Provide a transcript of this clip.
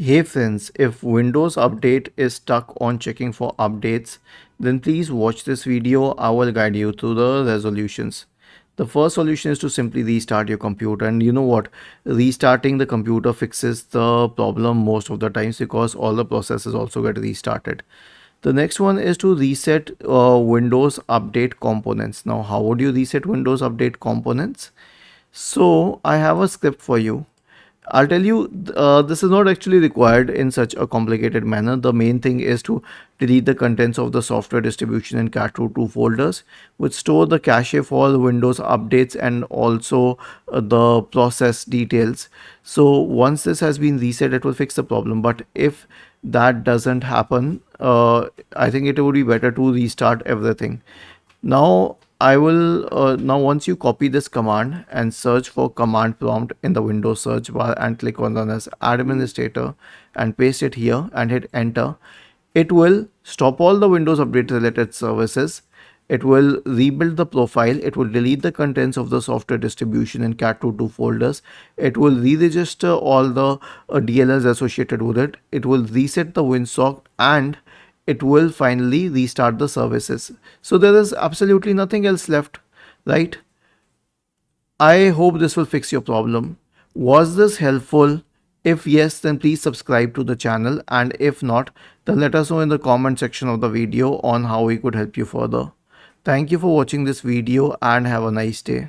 Hey friends, if Windows Update is stuck on checking for updates, then please watch this video. I will guide you through the resolutions. The first solution is to simply restart your computer, and you know what? Restarting the computer fixes the problem most of the times because all the processes also get restarted. The next one is to reset Windows Update components. Now, how would you reset Windows Update components? So, I have a script for you. I'll tell you, this is not actually required in such a complicated manner. The main thing is to delete the contents of the software distribution in cat2 folders, which store the cache for the Windows updates and also the process details. So once this has been reset, it will fix the problem. But if that doesn't happen, I think it would be better to restart everything. Now now once you copy this command and search for command prompt in the Windows search bar and click on run as administrator and paste it here and hit enter, it will stop all the Windows update related services. It will rebuild the profile. It will delete the contents of the software distribution in cat2 folders. It will re-register all the DLLs associated with it. It will reset the WinSock and it will finally restart the services. So there is absolutely nothing else left, right? I hope this will fix your problem. Was this helpful? If yes, then please subscribe to the channel, and if not, then let us know in the comment section of the video on how we could help you further. Thank you for watching this video and have a nice day.